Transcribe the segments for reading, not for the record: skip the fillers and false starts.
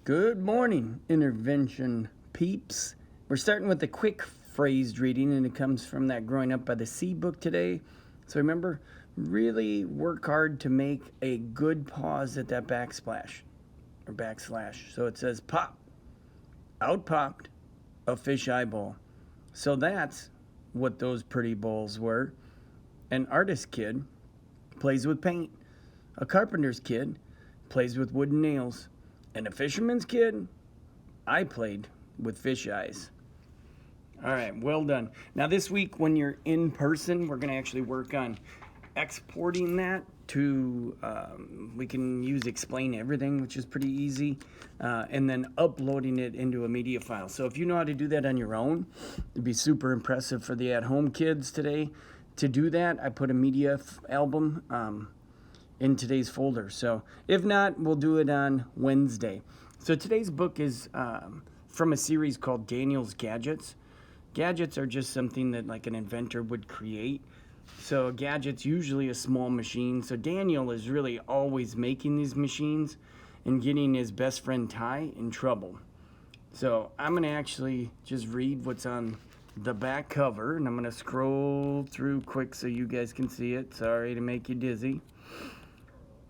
Good morning, intervention peeps. We're starting with a quick phrased reading, and it comes from that Growing Up by the Sea book today. So remember, really work hard to make a good pause at that backsplash or backslash. So it says pop, out popped a fish eyeball. So that's what those pretty bowls were. An artist kid plays with paint. A carpenter's kid plays with wooden nails. And a fisherman's kid, I played with fish eyes. All right, well done. Now this week when you're in person, we're going to actually work on exporting that to, we can use Explain Everything, which is pretty easy, and then uploading it into a media file. So if you know how to do that on your own, it'd be super impressive for the at-home kids today. To do that, I put a media album in today's folder. So if not, we'll do it on Wednesday. So today's book is from a series called Daniel's Gadgets. Gadgets are just something that like an inventor would create. So a gadget's usually a small machine. So Daniel is really always making these machines and getting his best friend Ty in trouble. So I'm going to actually just read what's on the back cover, and I'm going to scroll through quick so you guys can see it. Sorry to make you dizzy.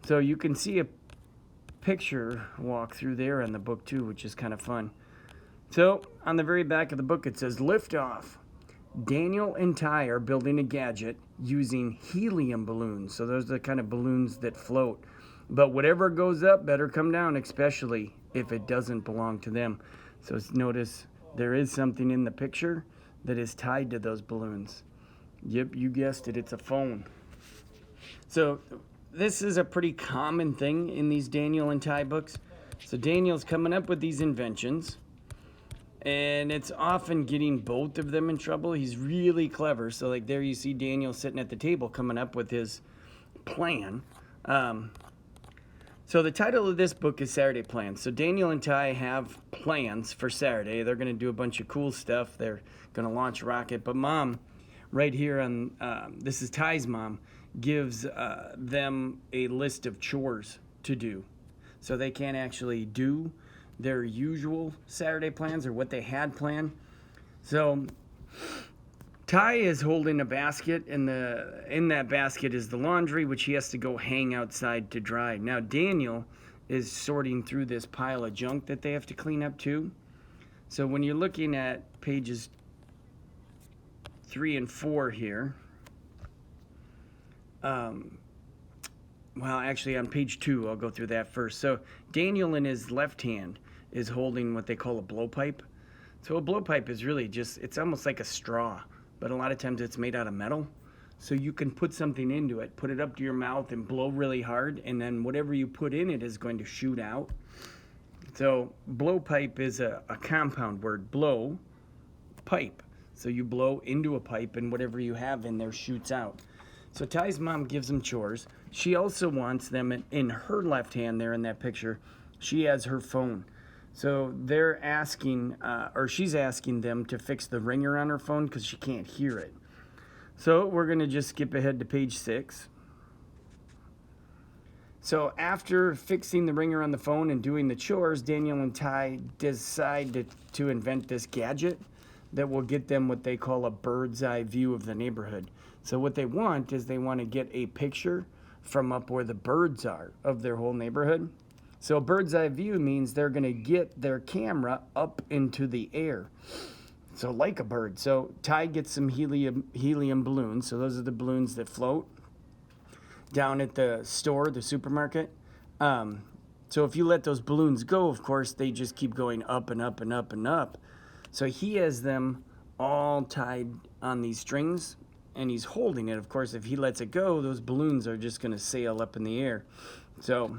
So you can see a picture walk through there in the book too, which is kind of fun. So on the very back of the book, it says, lift off. Daniel and Ty are building a gadget using helium balloons. So those are the kind of balloons that float. But whatever goes up better come down, especially if it doesn't belong to them. So notice there is something in the picture that is tied to those balloons. Yep, you guessed it, it's a phone. So this is a pretty common thing in these Daniel and Ty books. So Daniel's coming up with these inventions, and it's often getting both of them in trouble. He's really clever. So like there you see Daniel sitting at the table coming up with his plan. So the title of this book is Saturday Plans. So Daniel and Ty have plans for Saturday. They're going to do a bunch of cool stuff. They're going to launch a rocket. But Mom, right here on, this is Ty's mom, gives them a list of chores to do. So they can't actually do their usual Saturday plans or what they had planned. So Ty is holding a basket, and in that basket is the laundry, which he has to go hang outside to dry. Now Daniel is sorting through this pile of junk that they have to clean up too. So when you're looking at pages 3 and 4 here, well, actually on page 2, I'll go through that first. So Daniel in his left hand is holding what they call a blowpipe. So a blowpipe is really just, it's almost like a straw, but a lot of times it's made out of metal. So you can put something into it, put it up to your mouth and blow really hard, and then whatever you put in it is going to shoot out. So blowpipe is a compound word, blow, pipe. So you blow into a pipe and whatever you have in there shoots out. So Ty's mom gives them chores. She also wants them in her left hand there in that picture. She has her phone. So they're asking, or she's asking them to fix the ringer on her phone because she can't hear it. So we're going to just skip ahead to page 6. So after fixing the ringer on the phone and doing the chores, Daniel and Ty decide to invent this gadget that will get them what they call a bird's eye view of the neighborhood. So what they want is they want to get a picture from up where the birds are of their whole neighborhood. So a bird's eye view means they're going to get their camera up into the air. So like a bird. So Ty gets some helium balloons. So those are the balloons that float down at the store, the supermarket. So if you let those balloons go, of course, they just keep going up and up and up and up. So he has them all tied on these strings, and he's holding it. Of course, if he lets it go, those balloons are just going to sail up in the air. So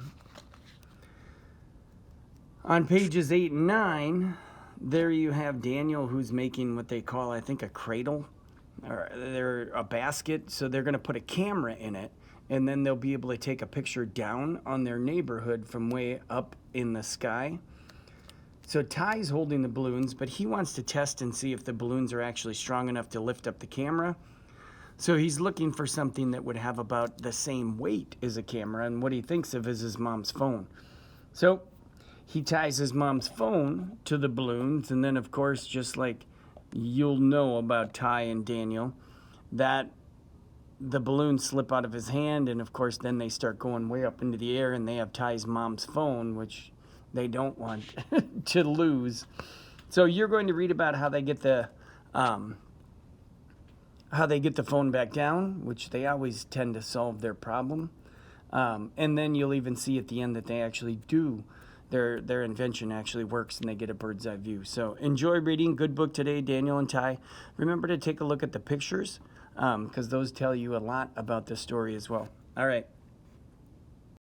on pages 8 and 9, there you have Daniel who's making what they call, I think, a cradle, or they're a basket. So they're going to put a camera in it, and then they'll be able to take a picture down on their neighborhood from way up in the sky. So Ty's holding the balloons, but he wants to test and see if the balloons are actually strong enough to lift up the camera. So he's looking for something that would have about the same weight as a camera, and what he thinks of is his mom's phone. So he ties his mom's phone to the balloons, and then, of course, just like you'll know about Ty and Daniel, that the balloons slip out of his hand, and of course then they start going way up into the air, and they have Ty's mom's phone, which they don't want to lose. So you're going to read about how they get the phone back down, which they always tend to solve their problem. And then you'll even see at the end that they actually do, their invention actually works, and they get a bird's eye view. So enjoy reading. Good book today, Daniel and Ty. Remember to take a look at the pictures, because those tell you a lot about the story as well. All right.